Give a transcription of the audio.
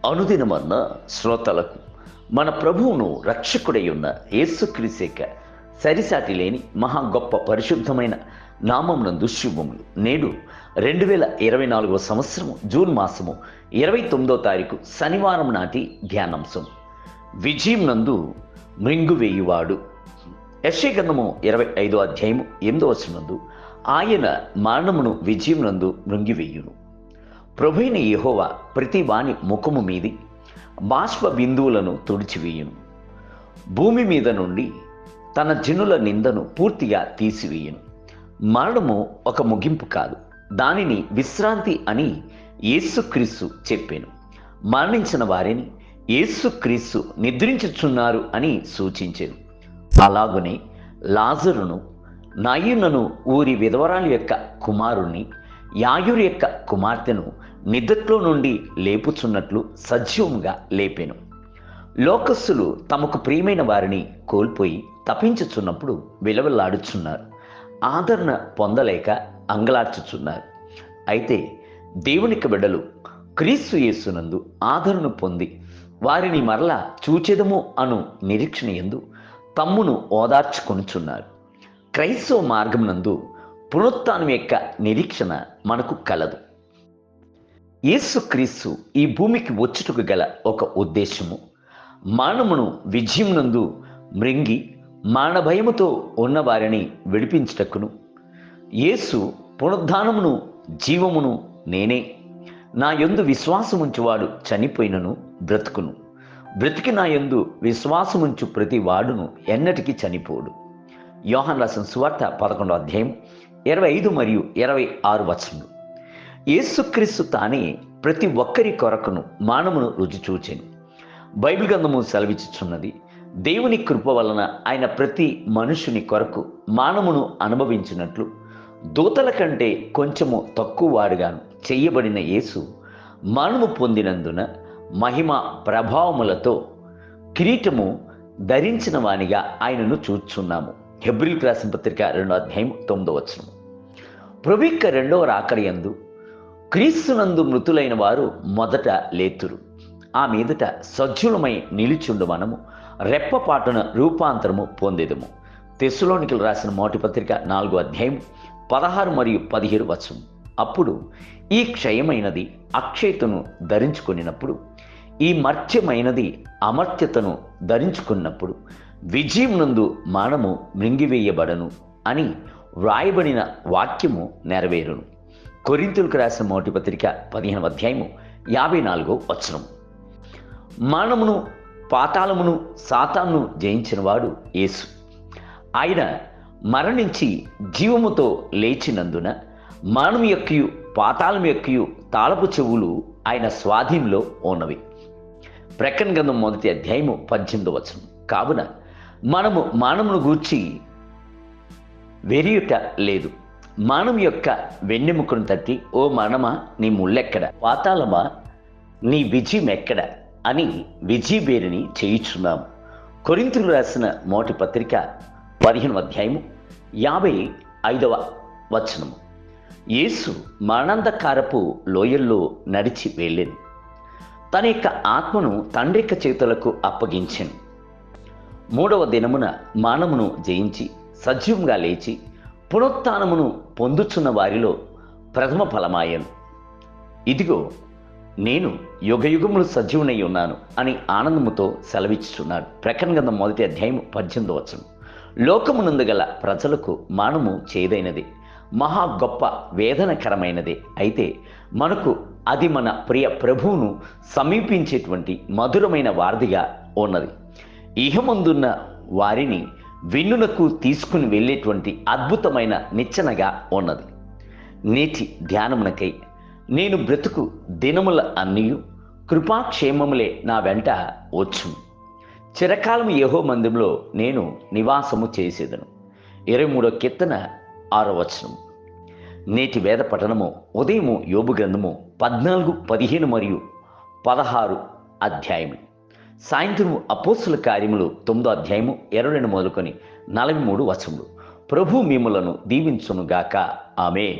అనుదినమన్న శ్రోతలకు మన ప్రభువును రక్షకుడై ఉన్న యేసుక్రీస్తు సరిసాటి లేని మహా గొప్ప పరిశుద్ధమైన నామమునందు శుభములు. నేడు 2024 సంవత్సరము జూన్ మాసము 29వ తారీఖు శనివారం నాటి ధ్యానాంశం విజయం నందు మృంగువేయువాడు. యెషయా గ్రంథము 25వ అధ్యాయము 8వ వచనమందు ఆయన మరణమును విజయం నందు మృంగివేయును. ప్రభువైన యెహోవా ప్రతి వాని ముఖము మీది బాష్ప బిందువులను తుడిచివేయును. భూమి మీద నుండి తన జనుల నిందను పూర్తిగా తీసివేయును. మరణము ఒక ముగింపు కాదు, దానిని విశ్రాంతి అని యేసుక్రీస్తు చెప్పాను. మరణించిన వారిని యేసుక్రీస్తు నిద్రించుచున్నారు అని సూచించాను. అలాగనే లాజరును, నాయునను ఊరి విధవరాలి యొక్క కుమారుణ్ణి, యాయురు యొక్క కుమార్తెను నిద్రలో నుండి లేపుచున్నట్లు సజీవంగా లేపెను. లోకస్తులు తమకు ప్రియమైన వారిని కోల్పోయి తప్పించుచున్నప్పుడు విలవలాడుచున్నారు. ఆదరణ పొందలేక అంగలార్చుచున్నారు. అయితే దేవునికి బిడ్డలు క్రీస్తు యేసునందు ఆదరణ పొంది వారిని మరలా చూచెదము అను నిరీక్షణ యందు తమ్మును ఓదార్చుకొనుచున్నారు. క్రైస్తవ మార్గమునందు పునరుత్థానం యొక్క నిరీక్షణ మనకు కలదు. యేసుక్రీస్తు ఈ భూమికి వచ్చుటకు గల ఒక ఉద్దేశము మరణమును విజయం నందు మృంగి మరణభయముతో ఉన్న వారిని విడిపించుటకును, యేసు పునరుద్ధానమును జీవమును నేనే, నా యందు విశ్వాసముంచువాడు చనిపోయినను బ్రతుకును, బ్రతికి నా యందు విశ్వాసముంచు ప్రతి వాడును ఎన్నటికీ చనిపోడు. యోహాను రాసిన సువార్త 11వ అధ్యాయం 25 మరియు 26 వచనములు. యేసుక్రీస్తు తానే ప్రతి ఒక్కరి కొరకును మానమును రుచి చూచెను. బైబిల్ గ్రంథము సెలవిచ్చుచున్నది, దేవుని కృప వలన ఆయన ప్రతి మనుషుని కొరకు మానమును అనుభవించినట్లు దూతల కంటే కొంచెము తక్కువ వాడుగాను చెయ్యబడిన యేసు మరణము పొందినందున మహిమ ప్రభావములతో కిరీటము ధరించిన వానిగా ఆయనను చూచున్నాము. హెబ్రీయులకు రాసిన పత్రిక 2వ అధ్యాయం 9వ వచనం. ప్రభు యొక్క రెండవ రాకడ యందు క్రీస్తునందు మృతులైన వారు మొదట లేతురు. ఆ మీదట సజీవులమై నిలిచుండు మనము రెప్పపాటున రూపాంతరము పొందేదము. తెస్సలోనికీయులకు రాసిన మొదటి పత్రిక 4వ అధ్యాయం 16 మరియు 17 వచనం. అప్పుడు ఈ క్షయమైనది అక్షయతను ధరించుకొనినప్పుడు, ఈ మర్త్యమైనది అమర్త్యతను ధరించుకున్నప్పుడు విజయం నందు మనము మృంగివేయబడను అని వ్రాయబడిన వాక్యము నెరవేరును. కొరింథీయులకు రాసిన మొదటి పత్రిక 15వ అధ్యాయము 54వ వచనం. మరణమును, పాతాళమును, సాతానును జయించిన వాడు యేసు. ఆయన మరణించి జీవముతో లేచినందున మరణం యొక్కయు పాతాళం యొక్కయు తాళపు చెవులు ఆయన స్వాధీనంలో ఉన్నవి. ప్రకటన గ్రంథం 1వ అధ్యాయము 18వ వచనం. కావున మనము మానమును గూర్చి వెరియుట లేదు. మానం యొక్క వెన్నెముకను తట్టి, ఓ మరణమా నీ ముళ్ళెక్కడ, పాతాళమా నీ విజయం ఎక్కడ అని విజయబేరిని చేయుచున్నాము. కొరింథీయులకు రాసిన మొదటి పత్రిక 15వ అధ్యాయము 55వ వచనము. యేసు మరణాంధకారపు లోయల్లో నడిచి వెళ్ళెను. తన యొక్క ఆత్మను తండ్రి యొక్క చేతులకు అప్పగించెను. 3వ దినమున మానమును జయించి సజీవంగా లేచి పునరుత్థానమును పొందుచున్న వారిలో ప్రథమ ఫలమాయను. ఇదిగో నేను యుగయుగములు సజీవునై ఉన్నాను అని ఆనందముతో సెలవిచ్చుచున్నాడు. ప్రకటన గ్రంథం 1వ అధ్యాయం 18వ వచనం. లోకమునందు గల ప్రజలకు మానము చేదైనది, మహా గొప్ప వేదనకరమైనదే. అయితే మనకు అది మన ప్రియ ప్రభువును సమీపించేటువంటి మధురమైన వార్దిగా ఉన్నది. ఇహమందున్న వారిని విన్నునకు తీసుకుని వెళ్ళేటువంటి అద్భుతమైన నిచ్చెనగా ఉన్నది. నేటి ధ్యానమునకై నేను బ్రతుకు దినముల అన్నీయు కృపాక్షేమములే నా వెంట వచ్చును. చిరకాలము యెహోవా మందిరంలో నేను నివాసము చేసేదను. 23వ కీర్తన 6వ వచనం. నేటి వేద పఠనము ఉదయము యోబు గ్రంథము 14, 15 మరియు 16 అధ్యాయములు. సాయంత్రం అపోస్తుల కార్యములు 9వ అధ్యాయము 22 మొదలుకొని 43 వచనములు. ప్రభు మిమ్ములను దీవించునుగాక. ఆమేన్.